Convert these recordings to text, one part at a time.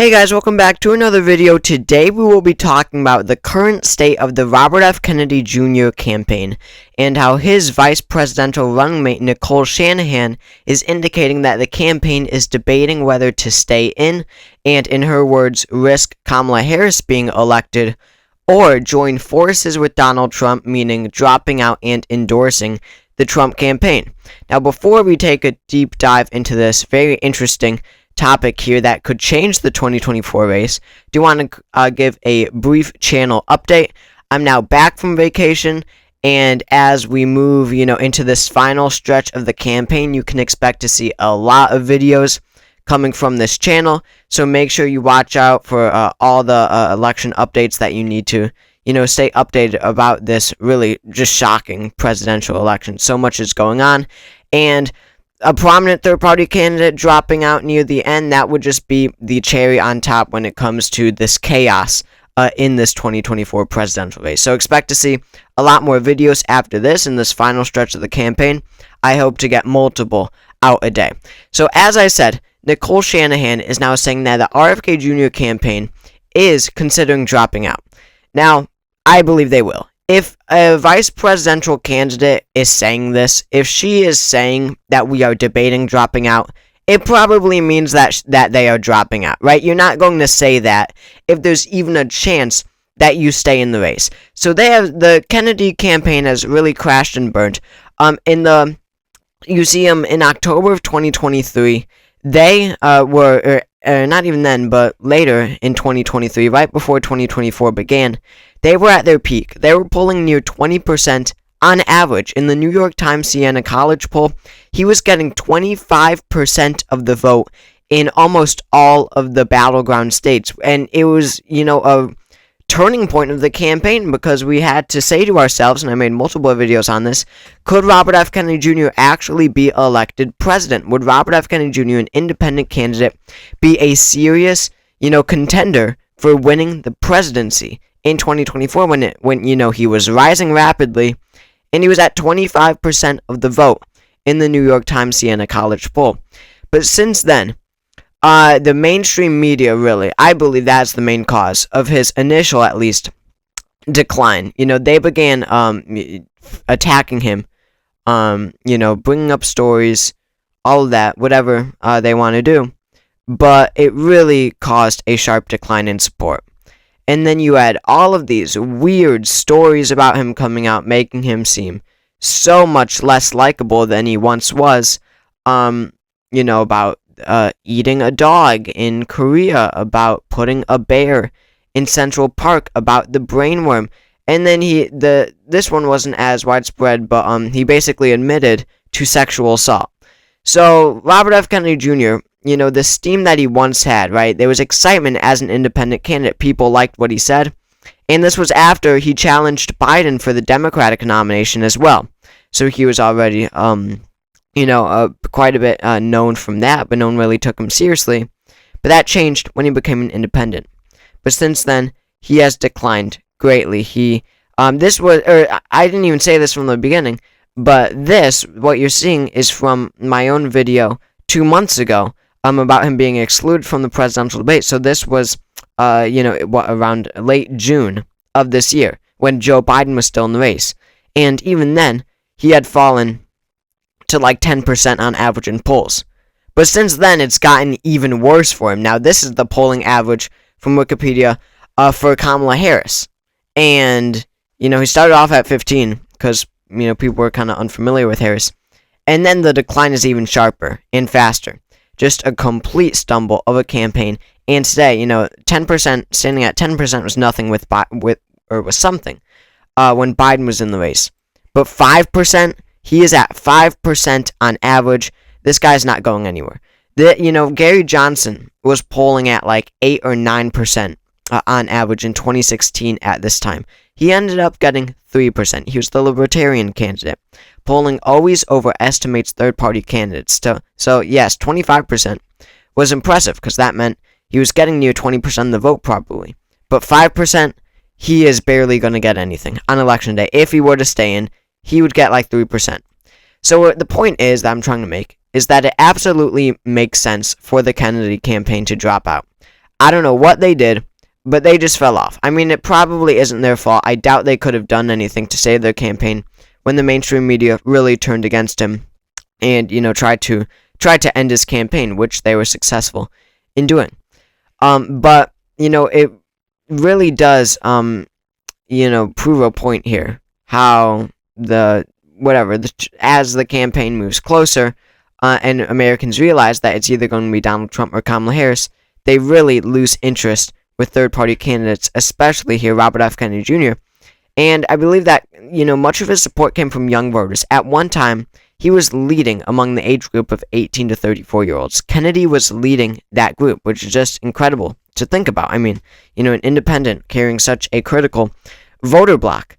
Hey guys, welcome back to another video. Today we will be talking about the current state of the Robert F. Kennedy Jr. campaign and how his vice presidential running mate Nicole Shanahan is indicating that the campaign is debating whether to stay in and, in her words, risk Kamala Harris being elected or join forces with Donald Trump, meaning dropping out and endorsing the Trump campaign. Now, before we take a deep dive into this very interesting topic here that could change the 2024 race, do want to give a brief channel update. I'm now back from vacation, and as we move, into this final stretch of the campaign, you can expect to see a lot of videos coming from this channel. So make sure you watch out for all the election updates that you need to, stay updated about this really just shocking presidential election. So much is going on, and a prominent third-party candidate dropping out near the end, that would just be the cherry on top when it comes to this chaos in this 2024 presidential race. So expect to see a lot more videos after this in this final stretch of the campaign. I hope to get multiple out a day. So as I said, Nicole Shanahan is now saying that the RFK Jr. campaign is considering dropping out. Now, I believe they will. If a vice presidential candidate is saying this, if she is saying that we are debating dropping out, it probably means that they are dropping out, right? You're not going to say that if there's even a chance that you stay in the race. So the Kennedy campaign has really crashed and burned. You see them in October of 2023. They were not even then, but later in 2023, right before 2024 began, they were at their peak. They were polling near 20% on average. In the New York Times Siena College poll, he was getting 25% of the vote in almost all of the battleground states. And it was, a turning point of the campaign, because we had to say to ourselves, and I made multiple videos on this, could Robert F. Kennedy Jr. actually be elected president? Would Robert F. Kennedy Jr., an independent candidate, be a serious, contender for winning the presidency in 2024 when he was rising rapidly, and he was at 25% of the vote in the New York Times Siena College poll? But since then, the mainstream media, really, I believe that's the main cause of his initial, at least, decline. They began attacking him, bringing up stories, all of that, whatever they want to do. But it really caused a sharp decline in support. And then you had all of these weird stories about him coming out, making him seem so much less likable than he once was. About eating a dog in Korea, about putting a bear in Central Park, about the brainworm. And then this one wasn't as widespread, but he basically admitted to sexual assault. So Robert F. Kennedy Jr., the steam that he once had, right? There was excitement as an independent candidate. People liked what he said. And this was after he challenged Biden for the Democratic nomination as well. So he was already, quite a bit known from that, but no one really took him seriously. But that changed when he became an independent. But since then, he has declined greatly. I didn't even say this from the beginning, but what you're seeing is from my own video 2 months ago, about him being excluded from the presidential debate. So this was, around late June of this year, when Joe Biden was still in the race. And even then, he had fallen to like 10% on average in polls. But since then, it's gotten even worse for him. Now, this is the polling average from Wikipedia for Kamala Harris. And, he started off at 15 because, people were kind of unfamiliar with Harris. And then the decline is even sharper and faster. Just a complete stumble of a campaign. And today, 10%, standing at 10% was nothing was something when Biden was in the race. But 5%, he is at 5% on average. This guy's not going anywhere. Gary Johnson was polling at like 8 or 9% on average in 2016 at this time. He ended up getting 3%. He was the Libertarian candidate. Polling always overestimates third-party candidates. So yes, 25% was impressive, because that meant he was getting near 20% of the vote probably. But 5%, he is barely going to get anything on election day. If he were to stay in, he would get like 3%. So the point is that I'm trying to make is that it absolutely makes sense for the Kennedy campaign to drop out. I don't know what they did, but they just fell off. I mean, it probably isn't their fault. I doubt they could have done anything to save their campaign when the mainstream media really turned against him and, tried to end his campaign, which they were successful in doing. But, it really does, prove a point here, how as the campaign moves closer, and Americans realize that it's either going to be Donald Trump or Kamala Harris, they really lose interest with third-party candidates, especially here Robert F. Kennedy Jr. And I believe that, much of his support came from young voters. At one time, he was leading among the age group of 18 to 34-year-olds. Kennedy was leading that group, which is just incredible to think about. I mean, an independent carrying such a critical voter bloc.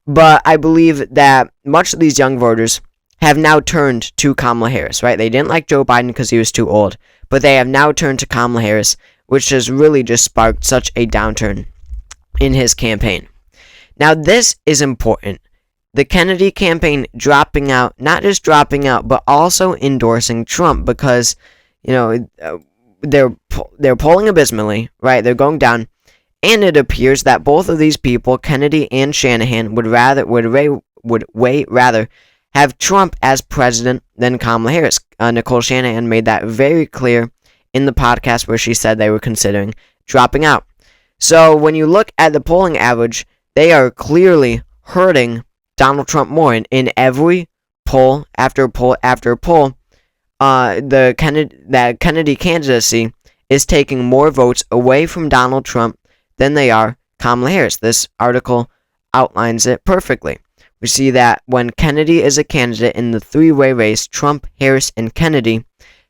But I believe that much of these young voters have now turned to Kamala Harris, right? They didn't like Joe Biden because he was too old, but they have now turned to Kamala Harris, which has really just sparked such a downturn in his campaign. Now, this is important. The Kennedy campaign dropping out, not just dropping out, but also endorsing Trump because, they're polling abysmally, right? They're going down, and it appears that both of these people, Kennedy and Shanahan, would way rather have Trump as president than Kamala Harris. Nicole Shanahan made that very clear in the podcast where she said they were considering dropping out. So when you look at the polling average, they are clearly hurting Donald Trump more. In every poll after poll after poll, the Kennedy candidacy is taking more votes away from Donald Trump than they are Kamala Harris. This article outlines it perfectly. We see that when Kennedy is a candidate in the three-way race, Trump, Harris, and Kennedy,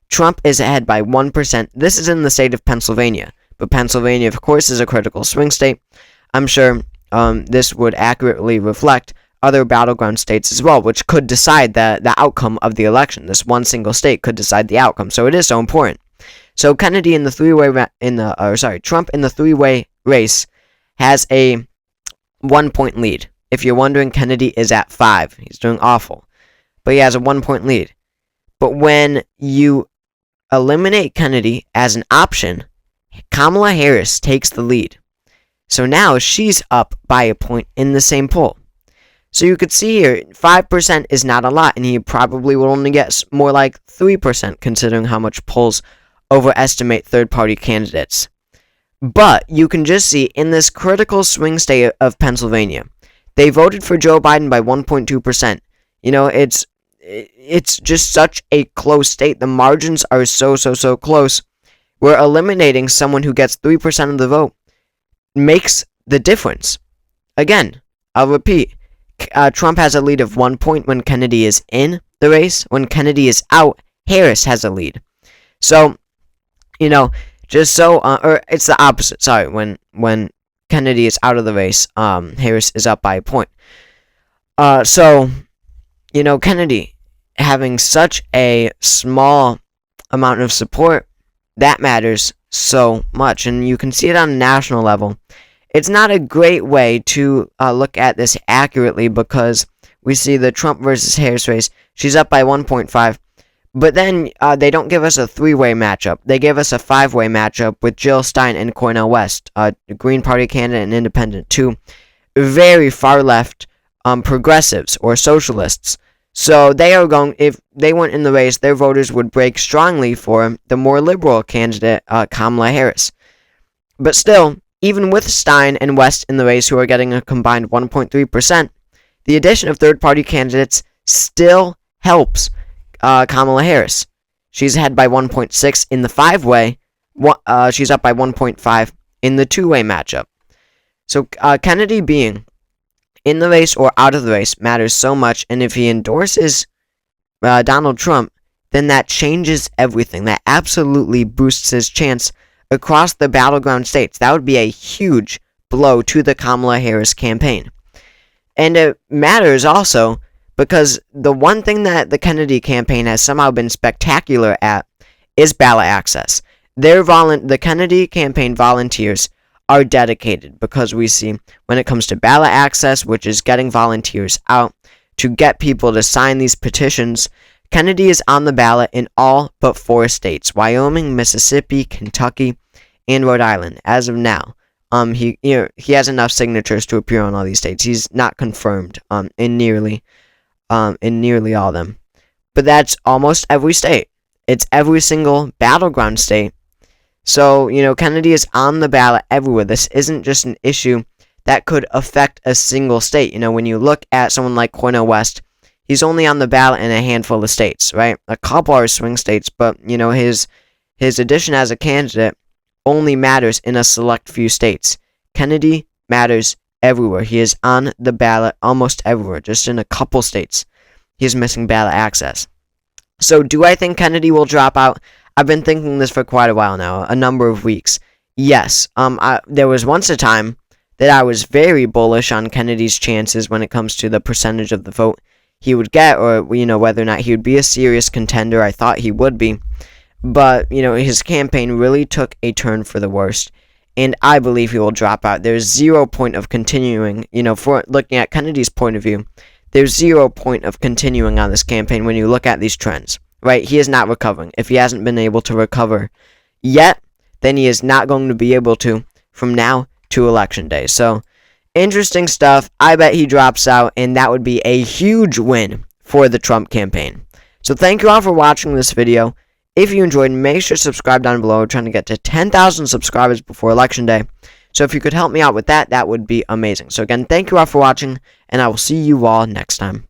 Trump is ahead by 1%. This is in the state of Pennsylvania. But Pennsylvania, of course, is a critical swing state. I'm sure this would accurately reflect other battleground states as well, which could decide the outcome of the election. This one single state could decide the outcome. So it is so important. So Kennedy in the Trump in the three-way race has a 1-point lead. If you're wondering, Kennedy is at 5. He's doing awful. But he has a 1-point lead. But when you eliminate Kennedy as an option, Kamala Harris takes the lead. So now she's up by a point in the same poll. So you could see here, 5% is not a lot, and he probably will only get more like 3% considering how much polls overestimate third-party candidates. But you can just see in this critical swing state of Pennsylvania, they voted for Joe Biden by 1.2%. It's just such a close state. The margins are so close. We're eliminating someone who gets 3% of the vote. Makes the difference. Again, I'll repeat. Trump has a lead of 1 point when Kennedy is in the race. When Kennedy is out, Harris has a lead. So, or it's the opposite. Sorry, when Kennedy is out of the race, Harris is up by a point. Kennedy having such a small amount of support, that matters so much. And you can see it on a national level. It's not a great way to look at this accurately because we see the Trump versus Harris race. She's up by 1.5. But then they don't give us a three-way matchup. They give us a five-way matchup with Jill Stein and Cornel West, a Green Party candidate and independent, two very far-left progressives or socialists. So they are going, if they weren't in the race, their voters would break strongly for the more liberal candidate, Kamala Harris. But still, even with Stein and West in the race, who are getting a combined 1.3%, the addition of third-party candidates still helps Kamala Harris. She's ahead by 1.6 in the five-way. She's up by 1.5 in the two-way matchup. So Kennedy being in the race or out of the race matters so much, and if he endorses Donald Trump, then that changes everything. That absolutely boosts his chance across the battleground states. That would be a huge blow to the Kamala Harris campaign. And it matters also because the one thing that the Kennedy campaign has somehow been spectacular at is ballot access. The Kennedy campaign volunteers are dedicated because we see when it comes to ballot access, which is getting volunteers out to get people to sign these petitions, Kennedy is on the ballot in all but 4 states: Wyoming, Mississippi, Kentucky, and Rhode Island as of now. He has enough signatures to appear on all these states. He's not confirmed in nearly all of them. But that's almost every state. It's every single battleground state. So, Kennedy is on the ballot everywhere. This isn't just an issue that could affect a single state. When you look at someone like Cornel West, he's only on the ballot in a handful of states, right? A couple are swing states, but, his addition as a candidate only matters in a select few states. Kennedy matters everywhere. He is on the ballot almost everywhere, just in a couple states. He is missing ballot access. So do I think Kennedy will drop out? I've been thinking this for quite a while now, a number of weeks. Yes, there was once a time that I was very bullish on Kennedy's chances when it comes to the percentage of the vote he would get, or, whether or not he would be a serious contender. I thought he would be. But, his campaign really took a turn for the worst, and I believe he will drop out. There's zero point of continuing, for looking at Kennedy's point of view, there's zero point of continuing on this campaign when you look at these trends, right? He is not recovering. If he hasn't been able to recover yet, then he is not going to be able to from now to Election Day. So, interesting stuff. I bet he drops out, and that would be a huge win for the Trump campaign. So, thank you all for watching this video. If you enjoyed, make sure to subscribe down below. We're trying to get to 10,000 subscribers before Election Day. So if you could help me out with that, that would be amazing. So again, thank you all for watching, and I will see you all next time.